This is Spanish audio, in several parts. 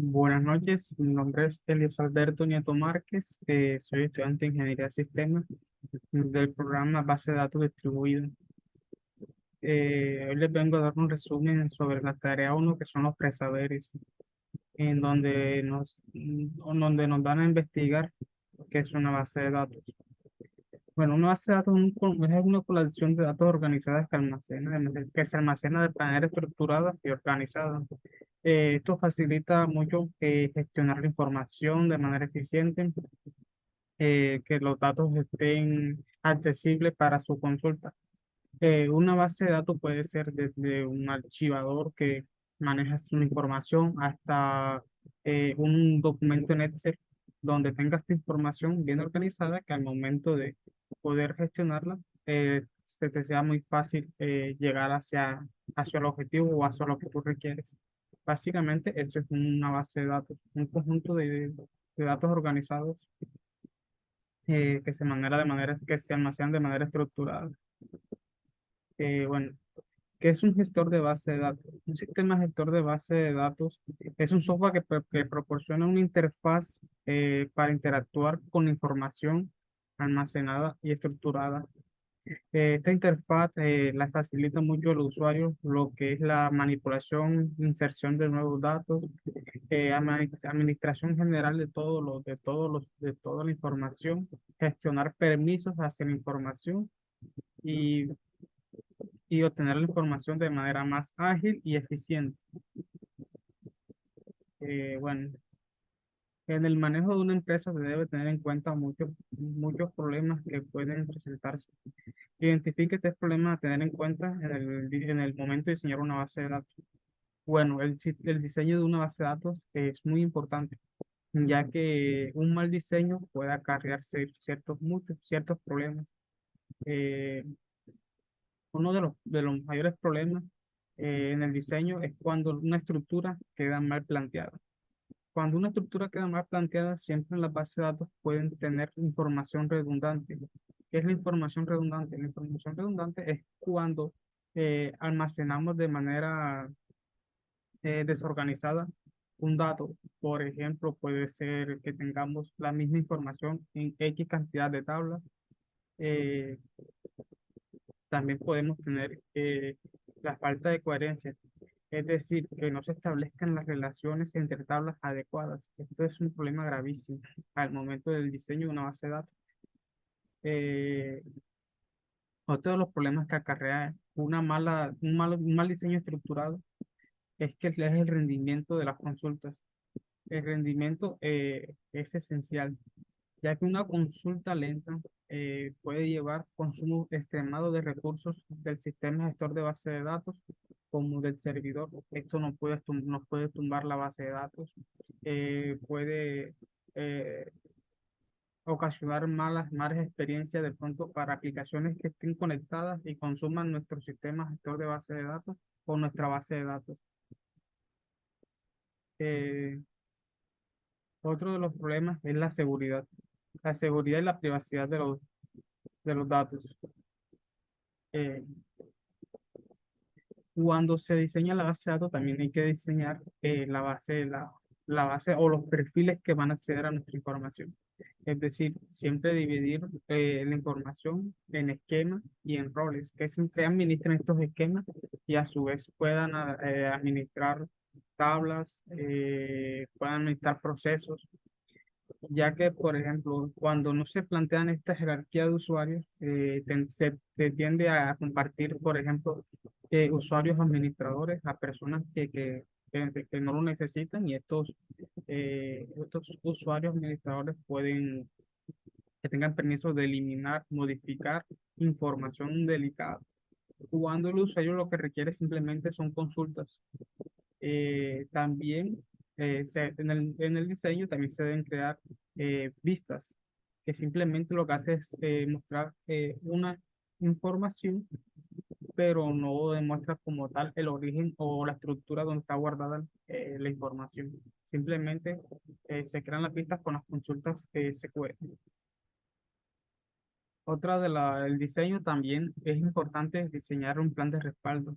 Buenas noches, mi nombre es Elios Alberto Nieto Márquez, soy estudiante de Ingeniería de Sistemas del programa Base de Datos Distribuido. Hoy les vengo a dar un resumen sobre la tarea uno, que son los presaberes, donde nos dan a investigar qué es una base de datos. Bueno, una base de datos es una colección de datos organizadas que se almacena de manera estructurada y organizada. Esto facilita mucho gestionar la información de manera eficiente, que los datos estén accesibles para su consulta. Una base de datos puede ser desde un archivador que maneja su información hasta un documento en Excel donde tengas tu información bien organizada, que al momento de poder gestionarla, se te sea muy fácil llegar hacia el objetivo o hacia lo que tú requieres. Básicamente, esto es una base de datos, un conjunto de datos organizados que se almacenan de manera estructurada. Bueno, ¿qué es un gestor de base de datos? Un sistema gestor de base de datos es un software que proporciona una interfaz para interactuar con la información almacenada y estructurada. Esta interfaz la facilita mucho al usuario lo que es la manipulación, inserción de nuevos datos, administración general de toda la información, gestionar permisos hacia la información y, y obtener la información de manera más ágil y eficiente. Bueno, en el manejo de una empresa se debe tener en cuenta muchos problemas que pueden presentarse. Identifique tres problemas a tener en cuenta en el momento de diseñar una base de datos. Bueno, el diseño de una base de datos es muy importante, ya que un mal diseño puede acarrear ciertos problemas. Eh, Uno de los mayores problemas en el diseño es cuando una estructura queda mal planteada. Cuando una estructura queda mal planteada, siempre en las bases de datos pueden tener información redundante. ¿Qué es la información redundante? La información redundante es cuando almacenamos de manera desorganizada un dato. Por ejemplo, puede ser que tengamos la misma información en X cantidad de tablas. Eh, También podemos tener la falta de coherencia, es decir, que no se establezcan las relaciones entre tablas adecuadas. Esto es un problema gravísimo al momento del diseño de una base de datos. Eh, Otro de los problemas que acarrea un mal diseño estructurado es que es el rendimiento de las consultas. El rendimiento es esencial, ya que una consulta lenta puede llevar consumo extremado de recursos del sistema gestor de base de datos como del servidor. Esto nos puede tumbar la base de datos, puede eh, ocasionar malas experiencias de pronto para aplicaciones que estén conectadas y consuman nuestro sistema gestor de base de datos o nuestra base de datos. Eh, Otro de los problemas es la seguridad y la privacidad de los datos. Eh, Cuando se diseña la base de datos, también hay que diseñar la base o los perfiles que van a acceder a nuestra información. Es decir, siempre dividir la información en esquemas y en roles, que siempre administren estos esquemas y a su vez puedan administrar tablas, puedan administrar procesos, ya que, por ejemplo, cuando no se plantean esta jerarquía de usuarios, se tiende a compartir, por ejemplo, usuarios administradores a personas que no lo necesitan y estos usuarios administradores pueden que tengan permiso de eliminar, modificar información delicada. Cuando el usuario lo que requiere simplemente son consultas. También en el diseño también se deben crear vistas, que simplemente lo que hace es mostrar una información, pero no demuestra como tal el origen o la estructura donde está guardada la información. Simplemente se crean las vistas con las consultas SQL. El diseño también es importante diseñar un plan de respaldo.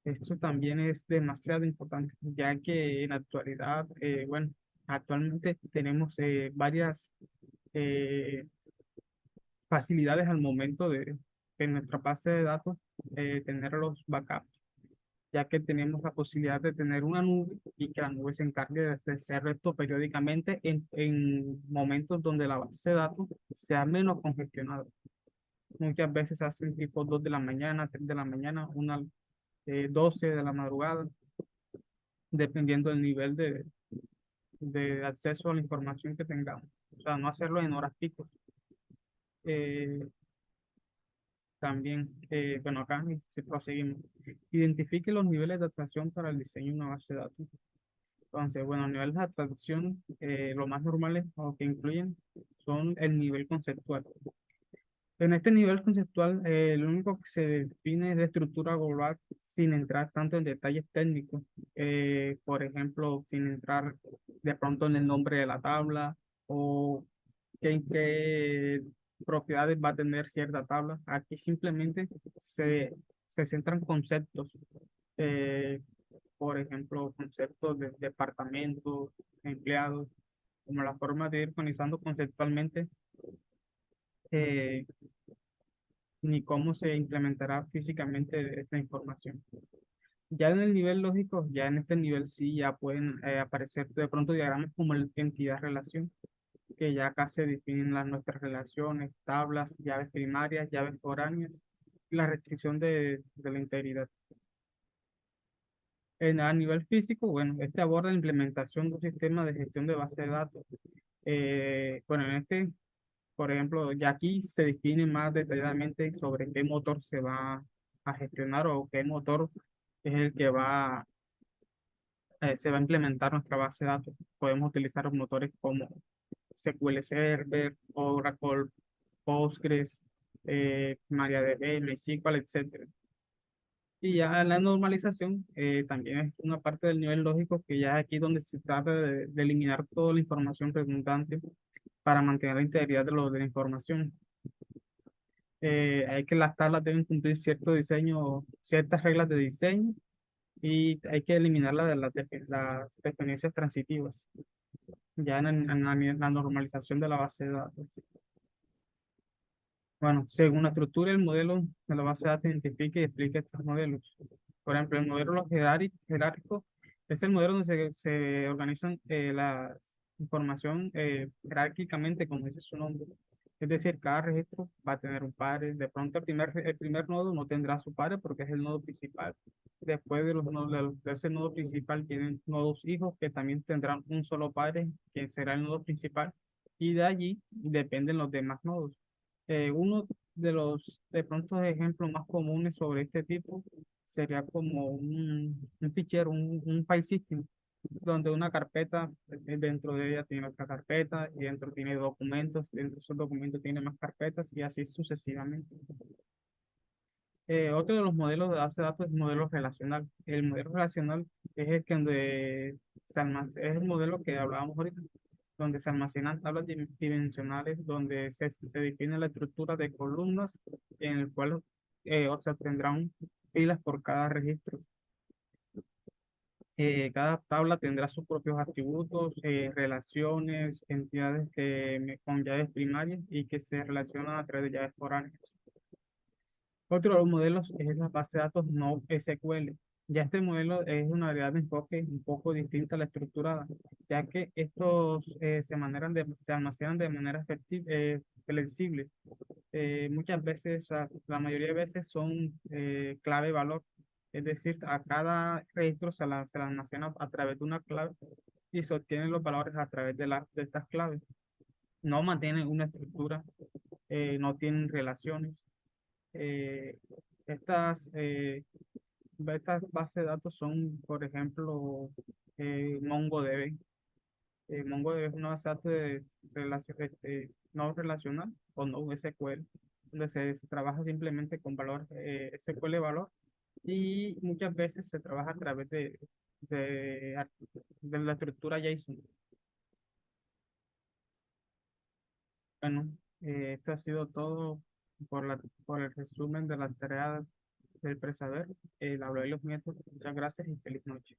Esto también es demasiado importante, ya que en la actualidad, bueno, actualmente tenemos varias eh, facilidades al momento de en nuestra base de datos tener los backups, ya que tenemos la posibilidad de tener una nube y que la nube se encargue de hacer esto periódicamente en momentos donde la base de datos sea menos congestionada. Muchas veces hacen tipo 2 de la mañana, 3 de la mañana, 12 de la madrugada, dependiendo del nivel de acceso a la información que tengamos. O sea, no hacerlo en horas pico. Eh, También, bueno, acá si proseguimos. Identifique los niveles de atracción para el diseño de una base de datos. Entonces, bueno, niveles de atracción, lo más normales o que incluyen son el nivel conceptual. En este nivel conceptual, lo único que se define es la estructura global sin entrar tanto en detalles técnicos. Por ejemplo, sin entrar de pronto en el nombre de la tabla o qué propiedades va a tener cierta tabla. Aquí simplemente se centran conceptos, eh, por ejemplo, conceptos de departamentos, empleados, como la forma de ir organizando conceptualmente. eh, Ni cómo se implementará físicamente esta información. Ya en el nivel lógico, ya en este nivel sí ya pueden aparecer de pronto diagramas como el entidad-relación, que ya acá se definen nuestras relaciones, tablas, llaves primarias, llaves foráneas, y la restricción de la integridad. A nivel físico, bueno, este aborda la implementación de un sistema de gestión de base de datos. Bueno, en este, por ejemplo, ya aquí se define más detalladamente sobre qué motor se va a gestionar o qué motor es el que se va a implementar nuestra base de datos. Podemos utilizar motores como SQL Server, Oracle, Postgres, MariaDB, MySQL, etcétera. Y ya la normalización también es una parte del nivel lógico que ya es aquí donde se trata de eliminar toda la información redundante para mantener la integridad de la información. Hay que las tablas deben cumplir cierto diseño, ciertas reglas de diseño y hay que eliminar las dependencias transitivas, ya en la normalización de la base de datos. Bueno, según la estructura, el modelo de la base de datos identifica y explica estos modelos. Por ejemplo, el modelo jerárquico es el modelo donde se organizan la información jerárquicamente, como dice su nombre. Es decir, cada registro va a tener un padre. De pronto, el primer nodo no tendrá su padre porque es el nodo principal. Después de, los nodos, de ese nodo principal tienen nodos hijos que también tendrán un solo padre, que será el nodo principal. Y de allí dependen los demás nodos. Uno de los de pronto ejemplos más comunes sobre este tipo sería como un fichero, un file system, donde una carpeta, dentro de ella tiene otra carpeta y dentro tiene documentos, dentro de esos documentos tiene más carpetas y así sucesivamente. Otro de los modelos de base de datos es el modelo relacional. El modelo relacional es el que donde es el modelo que hablábamos ahorita, donde se almacenan tablas dimensionales, donde se define la estructura de columnas, en el cual o sea, tendrán filas por cada registro. Cada tabla tendrá sus propios atributos, relaciones, entidades con llaves primarias y que se relacionan a través de llaves foráneas. Otro de los modelos es la base de datos no SQL. Ya este modelo es una variedad de enfoque un poco distinta a la estructurada, ya que estos se almacenan de manera flexible. Muchas veces, o sea, la mayoría de veces son clave-valor, es decir, a cada registro se la almacena a través de una clave y se obtienen los valores a través de estas claves. No mantienen una estructura, no tienen relaciones. Eh, estas, eh, estas bases de datos son, por ejemplo, MongoDB. MongoDB es una base de datos no relacional o no SQL, donde se trabaja simplemente con valor SQL valor y muchas veces se trabaja a través de, de la estructura JSON. Bueno, esto ha sido todo por el resumen de la tarea Siempre saber, la de los métodos. Muchas gracias y feliz noche.